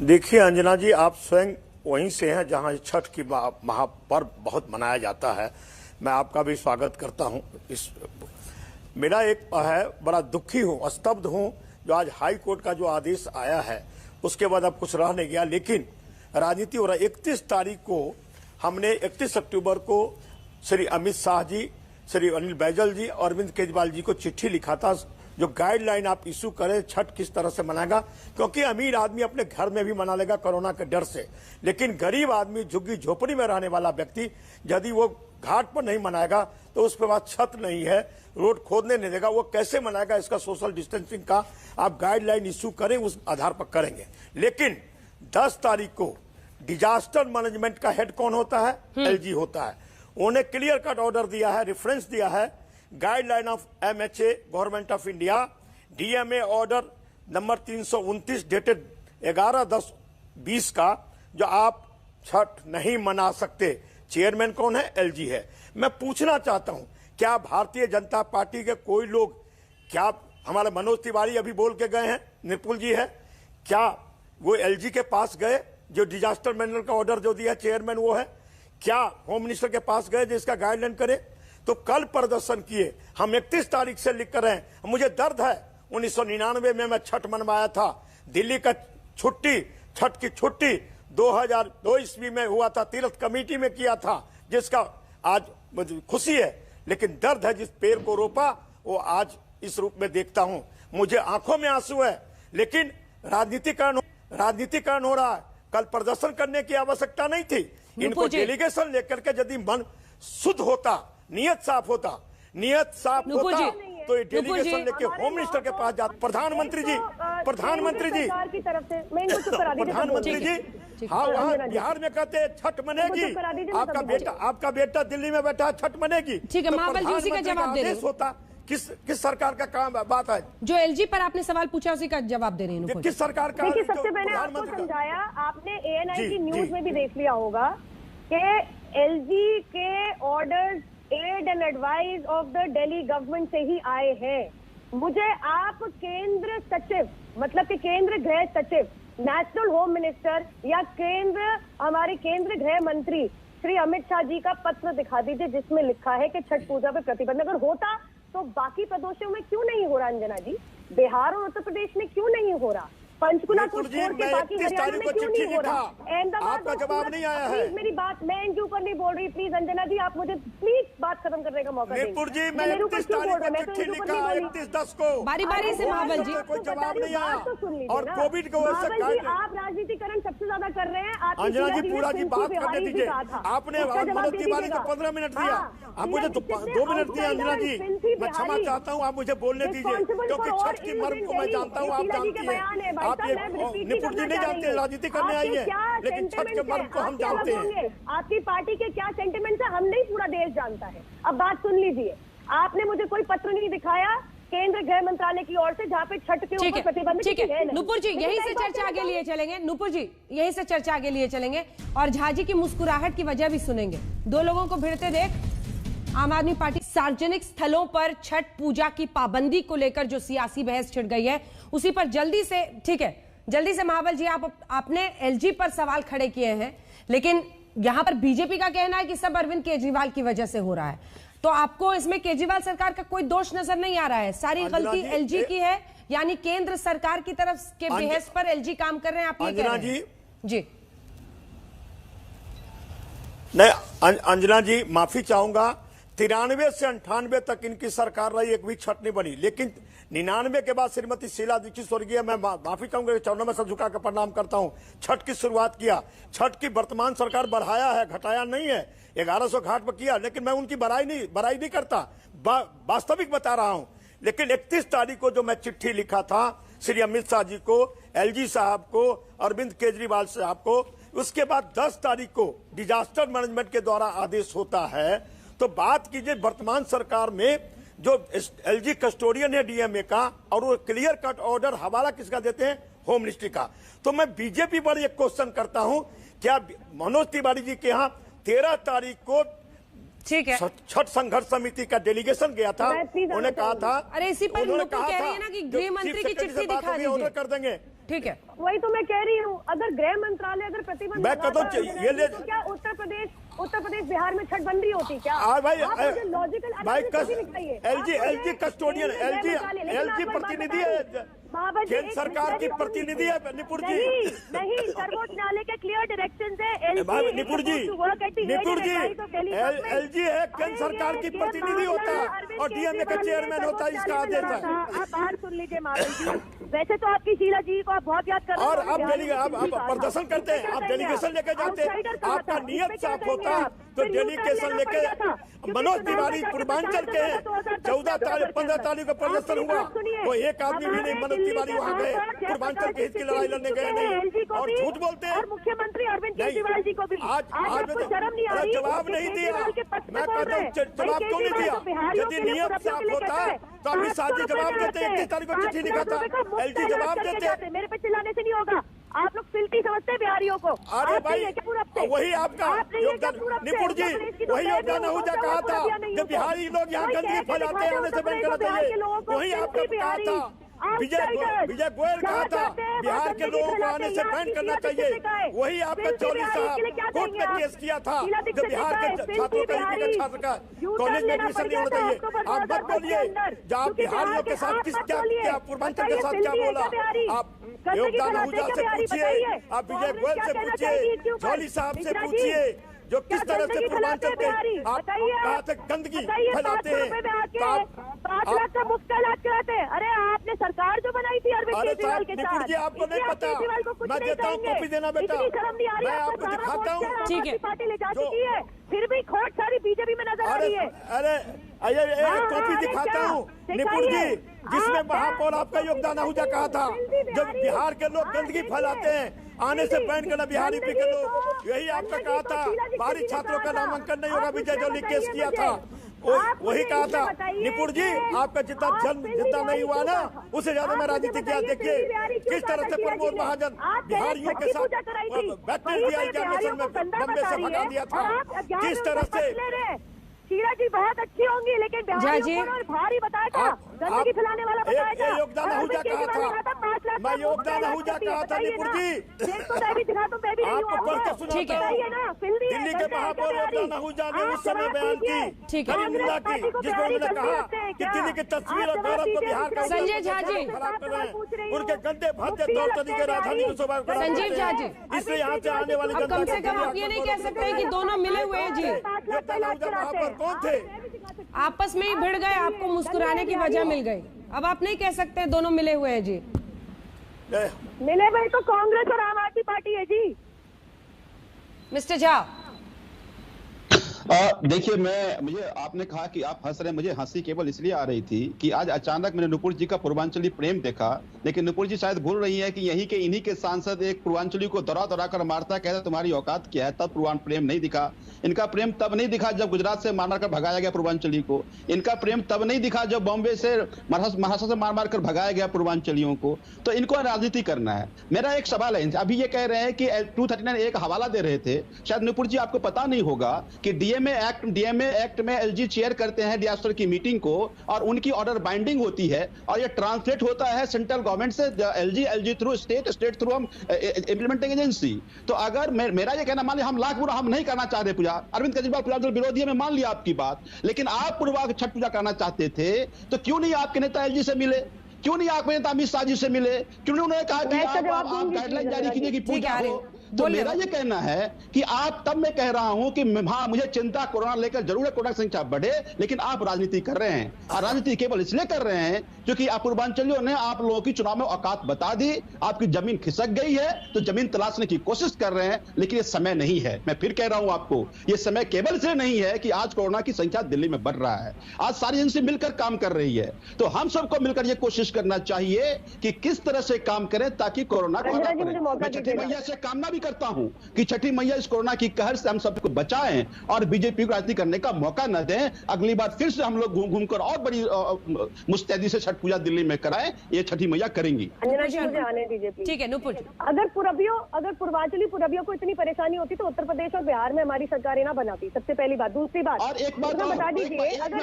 देखिए अंजना जी, आप स्वयं वहीं से हैं जहां छठ की महापर्व बहुत मनाया जाता है। मैं आपका भी स्वागत करता हूं। मेरा एक है, बड़ा दुखी हूं, स्तब्ध हूं, जो आज हाई कोर्ट का जो आदेश आया है उसके बाद अब कुछ रह नहीं गया। लेकिन राजनीति हो रहा है। 31 तारीख को हमने 31 अक्टूबर को श्री अमित शाह जी, श्री अनिल बैजल जी और अरविंद केजरीवाल जी को चिट्ठी लिखा था, जो गाइडलाइन आप इशू करें छठ किस तरह से मनाएगा, क्योंकि अमीर आदमी अपने घर में भी मना लेगा कोरोना के डर से, लेकिन गरीब आदमी, झुग्गी झोपड़ी में रहने वाला व्यक्ति, यदि वो घाट पर नहीं मनाएगा तो उसके बाद छत नहीं है, रोड खोदने नहीं देगा, वो कैसे मनाएगा? इसका सोशल डिस्टेंसिंग का आप गाइडलाइन इशू करें, उस आधार पर करेंगे। लेकिन 10 तारीख को डिजास्टर मैनेजमेंट का हेड कौन होता है? एलजी होता है। उन्हें क्लियर कट ऑर्डर दिया है, रेफरेंस दिया है, guideline of MHA government of India, DMA order number 329 dated 11/10/20 का, जो आप छठ नहीं मना सकते। चेयरमैन कौन है? एलजी है। मैं पूछना चाहता हूं, क्या भारतीय जनता पार्टी के कोई लोग, क्या हमारे मनोज तिवारी अभी बोल के गए हैं, निपुल जी है, क्या वो एलजी के पास गए जो डिजास्टर मैनेजमेंट का ऑर्डर जो दिया चेयरमैन वो है? क्या होम मिनिस्टर के पास गए जिसका गाइडलाइन करे? तो कल प्रदर्शन किए, हम 31 तारीख से लिख कर रहे हैं। मुझे दर्द है, 1999 में मैं छठ मनवाया था, दिल्ली का छुट्टी, छठ की छुट्टी 2002 ईस्वी में हुआ था, तीर्थ कमेटी में किया था, जिसका आज मुझे खुशी है, लेकिन दर्द है जिस पेड़ को रोपा वो आज इस रूप में देखता हूं। मुझे आंखों में आंसू है, लेकिन राजनीतिकरण हो रहा है। कल प्रदर्शन करने की आवश्यकता नहीं थी। इनको डेलीगेशन लेकर के यदि मन शुद्ध होता, नियत साफ होता तो ये डेलीगेशन लेके होम मिनिस्टर के पास जाते। प्रधानमंत्री जी की तरफ से प्रधानमंत्री जी, हाँ, वहाँ बिहार में कहते हैं छठ मनेगी, आपका बेटा दिल्ली में बैठा है, छठ मनेगी। ठीक है, महाबल जी उसी का जवाब दे रहे हैं। होता किस सरकार का काम बात है? जो एलजी पर आपने सवाल पूछा उसी का जवाब दे रहे हैं। किस सरकार का? देखिए, सबसे मैंने आपको समझाया, आपने एएनआई की न्यूज में भी देख लिया होगा कि एलजी के orders aid and advice of the Delhi government से ही आए हैं। मुझे आप केंद्र सचिव, मतलब कि केंद्र गृह सचिव, नेशनल होम मिनिस्टर या हमारे केंद्र गृह मंत्री श्री अमित शाह जी का पत्र दिखा दीजिए जिसमें लिखा है कि छठ पूजा पे प्रतिबंध। अगर होता तो बाकी प्रदेशों में क्यों नहीं हो रहा अंजना जी? बिहार और उत्तर प्रदेश में क्यों नहीं हो रहा? पंचकुला को निपुण जी, छोड़ के मैं बाकी 31 हरियाणा तारीख में को क्यों चिट्ठी नहीं हो रहा? लिखा, अहमदाबाद आपका और जवाब सूरत नहीं का, आया है। प्लीज मेरी बात, मैं इनके ऊपर नहीं बोल रही, प्लीज अंजना जी आप मुझे प्लीज बात खत्म करने का मौका दें। निपुण जी, मैं 31 तारीख को चिट्ठी लिखा, 31/10 को, बारी-बारी से महाबल जी। कोई जवाब नहीं आया, तो सुन लीजिए और ना। कोविड को वैसे महाबल जी, आप राजनीतिकरण सबसे ज्यादा कर रहे हैं। आपकी अंजना जी शीला पूरा ने जी बात सिंपल करने बिहारी दीजिए। भी कहा था। आपने उसका जवाब मनोज दे तिवारी को दीजिएगा। 15 मिनट दिया, हाँ, आप मुझे शीला 2 मिनट दिए अंजना जी। प्रिंसी मैं क्षमा बिहारी, चाहता हूँ, आप मुझे बोलने दीजिए, responsible क्योंकि for छठ की all मर्म को मैं illness in जानता हूँ, आप Delhi। शीला जी जानती के बयान है, हैं। भाई आप साहब, ये मैं repeat नहीं निपुण जी करना नहीं चाह जानते, रही हूँ। राजनीति करने आई आपके है, क्या लेकिन छठ के sentiments मर्म हैं? को हम आप क्या जानते हैं। लगोगे? आपकी पार्टी के क्या सेंटिमेंट्स है हम नहीं, पूरा देश जानता है। अब बात सुन लीजिए, आपने मुझे कोई पत्र नहीं दिखाया केंद्र गृह मंत्रालय की ओर से जहाँ पे छठ के ठीक ऊपर है, प्रतिबंध ठीक है नहीं। नुपुर जी, लेकिन यही मैं से एक बात चर्चा कहना आगे लिए चाहूंगी। चलेंगे। नुपुर जी, यही से चर्चा आगे लिए चलेंगे और झा जी की मुस्कुराहट की वजह भी सुनेंगे। दो लोगों को भिड़ते देख आम आदमी पार्टी सार्वजनिक स्थलों पर छठ पूजा की पाबंदी को लेकर जो सियासी बहस छिड़ गई है, उसी पर जल्दी से, ठीक है, जल्दी से महाबल जी आपने एलजी पर सवाल खड़े किए हैं, लेकिन यहां पर बीजेपी का कहना है कि सब अरविंद केजरीवाल की वजह से हो रहा है। तो आपको इसमें केजरीवाल सरकार का कोई दोष नजर नहीं आ रहा है? सारी गलती एलजी की है, यानी केंद्र सरकार की तरफ के बेहस पर एलजी काम कर रहे हैं, आप ये कह रहे हैं? जी नहीं अंजना जी, माफी चाहूंगा, 93 से 98 तक इनकी सरकार रही, एक भी छठ नहीं बनी, लेकिन 99 के बाद श्रीमती शीला दीक्षित स्वर्गीय, मैं माफी चाहूंगा, चरणों में सर झुका कर प्रणाम करता हूं, छठ की शुरुआत किया। छठ की वर्तमान सरकार बढ़ाया है, घटाया नहीं है, 1100 घाट पर किया, लेकिन मैं उनकी बड़ाई नहीं करता, वास्तविक बता रहा हूं। लेकिन 31 तारीख को जो मैं चिट्ठी लिखा था श्री अमित शाह जी को, एलजी साहब को, अरविंद केजरीवाल साहब को, उसके बाद 10 तारीख को डिजास्टर मैनेजमेंट के द्वारा आदेश होता है। तो बात कीजिए वर्तमान सरकार में जो एलजी कस्टोडियन है डीएमए का, और वो क्लियर कट ऑर्डर हवाला किसका देते हैं? होम मिनिस्ट्री का। तो मैं बीजेपी पर एक क्वेश्चन करता हूं, क्या मनोज तिवारी जी के यहाँ 13 तारीख को ठीक है छठ संघर्ष समिति का डेलीगेशन गया था, उन्होंने कहा था, अरे इसी पर उन्होंने नुपुर कह रही है ना कि गृह मंत्री की चिट्ठी दिखा ऑर्डर दीजिए, कर देंगे। ठीक है, वही तो मैं कह रही हूँ, अगर गृह मंत्रालय अगर प्रतिबंध मैं लगाता कदम ये ले, तो क्या उत्तर प्रदेश बिहार में छठ बंदी होती क्या? भाई लॉजिकल एलजी कस्टोडियन, एलजी प्रतिनिधि है, केंद्र सरकार की प्रतिनिधि है निपुण जी। नहीं, सर्वोच्च न्यायालय के क्लियर डायरेक्शन है निपुण जी, एलजी है केंद्र सरकार की प्रतिनिधि होता है और डीएमए का चेयरमैन होता है, इसका आदेश है। आप बाहर सुन लीजिए महाबल जी, वैसे तो आपकी शीला जी को आप बहुत याद कर रहे हैं, और आप प्रदर्शन करते हैं, आप डेलीगेशन लेके जाते हैं, आपका नियत साफ होता तो डेलीगेशन लेके मनोज तिवारी पूर्वांचल के हैं, 15 तारीख को प्रदर्शन हुआ, तो एक आदमी भी नहीं मनोज तिवारी वहाँ गए, पूर्वांचल के हित की लड़ाई लड़ने गए नहीं, और झूठ बोलते हैं। और मुख्यमंत्री अरविंद केजरीवाल जी को भी आज शर्म नहीं आ रही? जवाब नहीं दिया, मैं कहता हूँ जवाब क्यों नहीं दिया? यदि नियत साफ होता तो अमित शाह जी जवाब देते, 31 तारीख को चिट्ठी लिखा था, एलजी जवाब देते। मेरे पे चिल्लाने से नहीं होगा, आप लोग सिल्टी समझते हैं बिहारियों को। अरे भाई, वही आपका योगदान निपुण जी, वही योगदान आहूजा कहा था, जब बिहारी लोग यहाँ गंदगी फैलाते हैं, आने से बैन करना चाहिए, वही आपका कहा था। विजय गोयल कहा था बिहार के लोगों को आने से बैन करना चाहिए, वही आपका चौधरी साहब कोर्ट में केस किया था, जब बिहार के छात्रों का छात्र का कॉलेज में एडमिशन नहीं होना चाहिए। आप मत बोलिए, जब आप बिहारियों के साथ क्या पूर्वांचल के साथ क्या बोला, आप योगदान आहूजा से पूछिए, आप विजय गोयल से पूछिए, चौधरी साहब से पूछिए, जो किस तरह से पूर्वांचल के आप कहा थे गंदगी फैलाते हैं, 5 लाख का मुफ्त इलाज कराते हैं। अरे आपने सरकार जो बनाई थी अरविंद केजरीवाल के साथ, आपको नहीं पता, मैं देता हूँ कॉपी देना बेटा, मैं आपको दिखाता हूँ, ठीक है, पार्टी ले जा चुकी है, फिर भी खोट सारी बीजेपी में नजर आ रही है। अरे कॉपी दिखाता हूँ निपुण जी, जिसमें महापौर आपका योगदान आहूजा कहा था, जब बिहार के लोग गंदगी फैलाते हैं, आने से बैन करना बिहारी पी के लोग, यही आपका कहा था, बाहरी छात्रों का नामांकन नहीं होगा, विजय जो केस किया था, वही कहा था। निपुण जी, आपका जितना जितना नहीं हुआ ना, उससे ज्यादा मैं राजनीति किया। देखिए किस तरह से प्रमोद महाजन बिहारियों के साथ बैक्टीरिया एग्जामिनेशन में बम्बे से भगा दिया था, किस तरह से। शीला जी बहुत अच्छी होंगी, लेकिन बिहारियों को भारी बताया था, गंदगी फैलाने वाला बताया था, योगदान आहूजा कहा था, मैं योगदान आहूजा कहा था नुपुर जी। आपको पढ़ के सुनाता हूँ। दिल्ली के महापौर योगदान आहूजा ने उस समय बयान की, ठीक है, निंदा की, जिसमें उन्होंने कहा कि दिल्ली की तस्वीर और गौरव को बिहार का संजय झा जी खराब कर रहे हैं। उनके गंदे भद्दे तौर तरीके राजधानी को शोभा खराब कर संजीव रहे झा हैं। जी, इसलिए यहाँ से आने वाली अब जनता कम से कम आप ये नहीं कह सकते कि दोनों मिले हुए हैं जी। योगदान आहूजा महापौर कौन थे? आपस में ही भिड़ गए, आपको मुस्कुराने की वजह मिल गई। अब आप नहीं कह सकते दोनों मिले हुए हैं जी। मिले हुए तो कांग्रेस और आम आदमी पार्टी है जी। मिस्टर झा, देखिए, मुझे आपने कहा कि आप हंस रहे हैं, मुझे हंसी केवल इसलिए आ रही थी कि आज अचानक मैंने नुपुर जी का पूर्वांचली प्रेम देखा, लेकिन नुपुर जी शायद भूल रही है कि इन्हीं के सांसद एक पूर्वांचली को दौरा कर मारता, कहता तुम्हारी औकात क्या है, तब पूर्वांचल प्रेम नहीं दिखा। इनका प्रेम तब नहीं दिखा जब गुजरात से मार कर भगाया गया पूर्वांचली को। इनका प्रेम तब नहीं दिखा जब बॉम्बे से महाराष्ट्र से मार कर भगाया गया पूर्वांचलियों को। तो इनको राजनीति करना है। मेरा एक सवाल है, अभी ये कह रहे हैं कि 239 एक हवाला दे रहे थे, शायद नुपुर जी आपको पता नहीं होगा कि डीएमए एक्ट में एलजी चेयर करते हैं डियास्पोरा की मीटिंग को, और उनकी ऑर्डर बाइंडिंग होती है, और ये ट्रांसलेट होता है सेंट्रल गवर्नमेंट से एलजी थ्रू स्टेट थ्रू हम इंप्लीमेंटिंग एजेंसी। तो अगर मेरा ये कहना, मान लिया हम लाख बुरा हम नहीं करना चाह रहे पूजा, अरविंद केजरीवाल पूर्वांचल विरोधी है, मैं मान लिया आपकी बात, लेकिन आप छठ पूजा करना चाहते थे तो क्यों नहीं आपके नेता एलजी से मिले? क्यों नहीं आपके नेता अमित शाह जी से मिले? क्यों नहीं उन्होंने कहा कि आप गाइडलाइन जारी कीजिए कि पूजा हो? तो मेरा ये कहना है कि आप, तब मैं कह रहा हूं कि हाँ मुझे चिंता कोरोना लेकर जरूर है, कोरोना की संख्या बढ़े, लेकिन आप राजनीति कर रहे हैं, और राजनीति केवल इसलिए कर रहे हैं क्योंकि आप पूर्वांचलियों ने आप लोगों की चुनाव में औकात बता दी, आपकी जमीन खिसक गई है, तो जमीन तलाशने की कोशिश कर रहे हैं, लेकिन ये समय नहीं है। मैं फिर कह रहा हूं आपको, ये समय केवल इसलिए नहीं है कि आज कोरोना की संख्या दिल्ली में बढ़ रहा है, आज सारी एजेंसी मिलकर काम कर रही है। तो हम सबको मिलकर यह कोशिश करना चाहिए कि किस तरह से काम करें ताकि कोरोना को हरा पाए। मैं छठी मैया से कामना भी करता हूं कि छठी मैया इस कोरोना की कहर से हम सबको बचाएं और बीजेपी को राजनीति करने का मौका न दें। अगली बार फिर से हम लोग घूमकर और बड़ी मुस्तैदी से छठ पूजा दिल्ली में कराएं, ये छठी मैया करेंगी। अंजना जी मुझे आने दीजिए प्लीज। ठीक है नुपुर जी। अगर पूर्वांचली पुरबियों को इतनी परेशानी होती तो उत्तर प्रदेश और बिहार में हमारी सरकारें ना बनाती, सबसे पहली बात। दूसरी बात, और एक बात बता दीजिए, अगर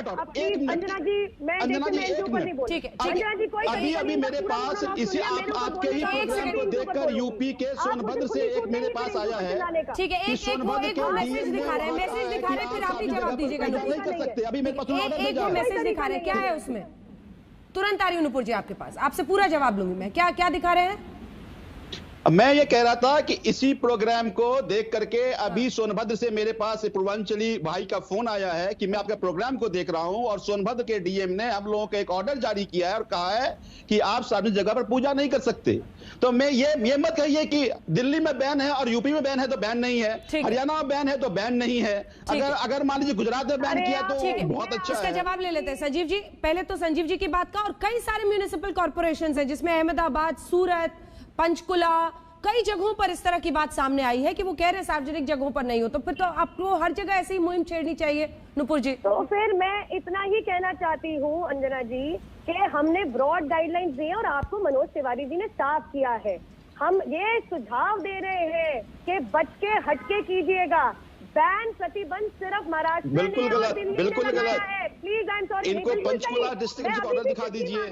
अंजना जी, मैं ऊपर नहीं बोल, अंजना जी कोई अभी मेरे पास इसी आपके ही प्रोग्राम को देखकर यूपी के सोनभद्र से एक मेरे पास आया है। ठीक है, एक मैसेज दिखा रहे हैं, फिर आप ही जवाब दीजिएगा। नहीं कर सकते, अभी मेरे पास एक मैसेज दिखा रहे हैं, क्या है उसमें? तुरंत आ रही हूँ नुपुर जी आपके पास, आपसे पूरा जवाब लूंगी मैं। क्या दिखा रहे हैं? मैं ये कह रहा था कि इसी प्रोग्राम को देख करके अभी सोनभद्र से मेरे पास पूर्वांचली भाई का फोन आया है कि मैं आपके प्रोग्राम को देख रहा हूं और सोनभद्र के डीएम ने हम लोगों को एक ऑर्डर जारी किया है और कहा है कि आप सार्वजनिक जगह पर पूजा नहीं कर सकते। तो मैं ये मत कहिए कि दिल्ली में बैन है और यूपी में बैन है तो बैन नहीं है, हरियाणा में बैन है तो बैन नहीं है। अगर मान लीजिए गुजरात में बैन किया तो बहुत अच्छा है। जवाब ले लेते हैं संजीव जी। पहले तो संजीव जी की बात का, और कई सारे म्यूनिसिपल कॉर्पोरेशन है जिसमें अहमदाबाद, सूरत, पंचकुला, कई जगहों पर इस तरह की बात सामने आई है कि वो कह रहे हैं सार्वजनिक जगहों पर नहीं हो, तो फिर तो आपको हर जगह ऐसी मुहिम छेड़नी चाहिए नुपुर जी। तो फिर मैं इतना ही कहना चाहती हूँ अंजना जी कि हमने ब्रॉड गाइडलाइंस दी है और आपको मनोज तिवारी जी ने साफ किया है। हम ये सुझाव दे रहे हैं कि बच के हटके कीजिएगा, बैन प्रतिबंध सिर्फ महाराष्ट्र में बिल्कुल गलत, बिल्कुल गलत। प्लीज आई एम सॉरी, इनको पंचकुला डिस्ट्रिक्ट का ऑर्डर दिखा दीजिए,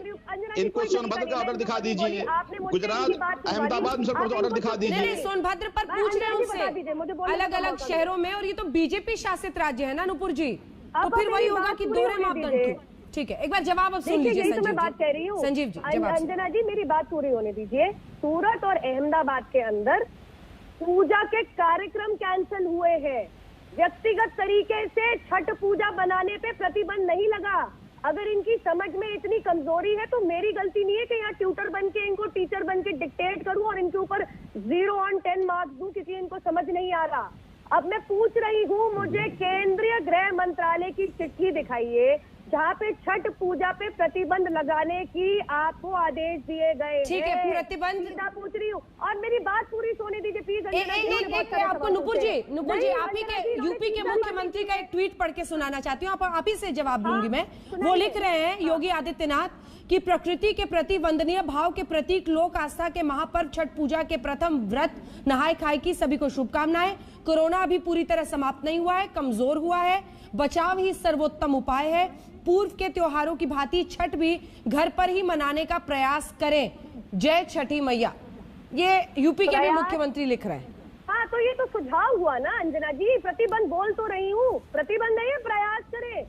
इनको सोनभद्र का ऑर्डर दिखा दीजिए, गुजरात अहमदाबाद में ऑर्डर दिखा दीजिए। सोनभद्र पर पूछ रहे हैं उनसे अलग अलग शहरों में, और ये तो बीजेपी शासित राज्य है ना नुपुर जी, तो फिर वही होगा कि दोहरे मापदंड क्यों? ठीक है, एक बार जवाब अब सुन लीजिए। तो मैं बात कह रही हूँ संजीव जी, अंजना जी मेरी बात पूरी होने दीजिए। सूरत और अहमदाबाद के अंदर पूजा के कार्यक्रम कैंसिल हुए हैं, व्यक्तिगत तरीके से छठ पूजा बनाने पे प्रतिबंध नहीं लगा। अगर इनकी समझ में इतनी कमजोरी है तो मेरी गलती नहीं है कि यहाँ ट्यूटर बन के इनको टीचर बन के डिक्टेट करूं और इनके ऊपर 0 on 10 मार्क्स दूं क्योंकि इनको समझ नहीं आ रहा। अब मैं पूछ रही हूँ, मुझे केंद्रीय गृह मंत्रालय की चिट्ठी दिखाइए जहाँ पे छठ पूजा पे प्रतिबंध लगाने की आपको आदेश दिए गए। ठीक है, प्रतिबंध पूछ रही हूँ और मेरी बात पूरी सोने दीजिए प्लीज। आपको नुपुर जी आप ही के यूपी के मुख्यमंत्री का एक ट्वीट पढ़ के सुनाना चाहती हूँ, आप ही से जवाब लूंगी मैं। वो लिख रहे हैं, योगी आदित्यनाथ कि प्रकृति के प्रति वंदनीय भाव के प्रतीक लोक आस्था के महापर्व छठ पूजा के प्रथम व्रत नहाय खाए की सभी को शुभकामनाएं। कोरोना अभी पूरी तरह समाप्त नहीं हुआ है, कमजोर हुआ है, बचाव ही सर्वोत्तम उपाय है। पूर्व के त्योहारों की भांति छठ भी घर पर ही मनाने का प्रयास करें। जय छठी मैया, ये यूपी के भी प्रयास- मुख्यमंत्री लिख रहे हैं। हाँ, तो ये तो सुझाव हुआ ना अंजना जी, प्रतिबंध बोल तो रही हूँ, प्रतिबंध नहीं है, प्रयास करें।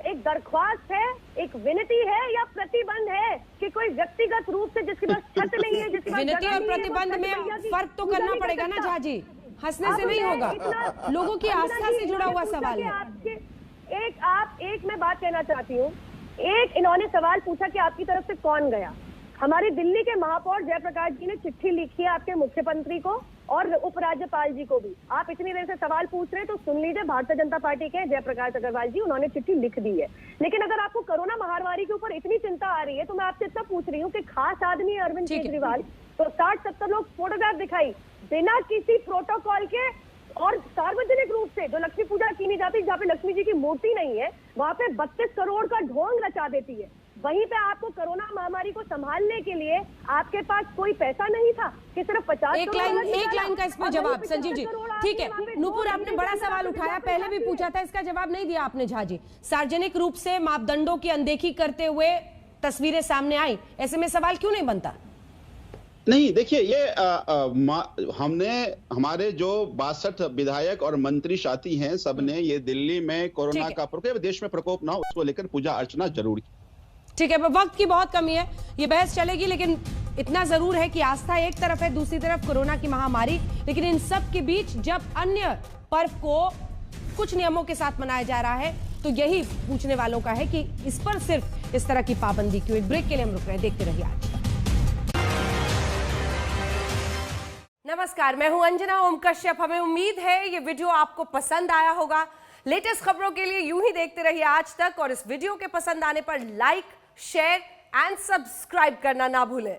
एक दरख्वास्त है, एक विनती है या प्रतिबंध है कि कोई व्यक्तिगत रूप से जिसके पास छत नहीं है, जिसके पास विनती जगह और नहीं है, वो प्रतिबंध छठ मैया में की फर्क तो पूजा करना नहीं कर पड़ेगा ना सकता। झा जी, हंसने से अब नहीं मैं होगा। इतना- लोगों की अंजना आस्था जी, से जुड़ा हुआ इन्होंने पूछा सवाल कि है। एक मैं बात कहना चाहती हूँ। एक इन्होंने सवाल पूछा कि आपकी तरफ से कौन गया। हमारी दिल्ली के महापौर जयप्रकाश जी ने चिट्ठी लिखी है आपके मुख्यमंत्री को और उपराज्यपाल जी को भी। आप इतनी देर से सवाल पूछ रहे हैं तो सुन लीजिए, भारतीय जनता पार्टी के जयप्रकाश अग्रवाल जी, उन्होंने चिट्ठी लिख दी है। लेकिन अगर आपको कोरोना महामारी के ऊपर इतनी चिंता आ रही है तो मैं आपसे इतना पूछ रही हूँ कि खास आदमी है अरविंद ठीक है। केजरीवाल, तो 60-70 लोग फोटोग्राफ दिखाई बिना किसी प्रोटोकॉल के और सार्वजनिक रूप से, जो लक्ष्मी पूजा की नहीं जाती, जहाँ पे लक्ष्मी जी की मूर्ति नहीं है, वहाँ पे 32 करोड़ का ढोंग रचा देती है। वहीं पे आपको कोरोना महामारी को संभालने के लिए आपके पास कोई पैसा नहीं था कि सिर्फ 50 एक लाइन का इसमें जवाब संजीव जी। ठीक है नूपुर, आपने बड़ा सवाल उठाया, पहले भी पूछा था, इसका जवाब नहीं दिया आपने झा जी। सार्वजनिक रूप से मापदंडों की अनदेखी करते हुए तस्वीरें सामने आई, ऐसे में सवाल क्यों नहीं बनता? नहीं, देखिए ये हमने हमारे जो 62 विधायक और मंत्री साथी हैं, सबने ये दिल्ली में कोरोना का प्रकोप, देश में प्रकोप ना हो उसको लेकर पूजा अर्चना जरूर की। ठीक है, वक्त की बहुत कमी है, ये बहस चलेगी, लेकिन इतना जरूर है कि आस्था एक तरफ है, दूसरी तरफ कोरोना की महामारी। लेकिन इन सब के बीच जब अन्य पर्व को कुछ नियमों के साथ मनाया जा रहा है तो यही पूछने वालों का है कि इस पर सिर्फ इस तरह की पाबंदी क्यों। एक ब्रेक के लिए हम रुक रहे हैं, देखते रहिए आज तक। नमस्कार, मैं हूं अंजना ओम कश्यप। हमें उम्मीद है ये वीडियो आपको पसंद आया होगा। लेटेस्ट खबरों के लिए यूं ही देखते रहिए आज तक, और इस वीडियो के पसंद आने पर लाइक, शेयर एंड सब्सक्राइब करना ना भूलें।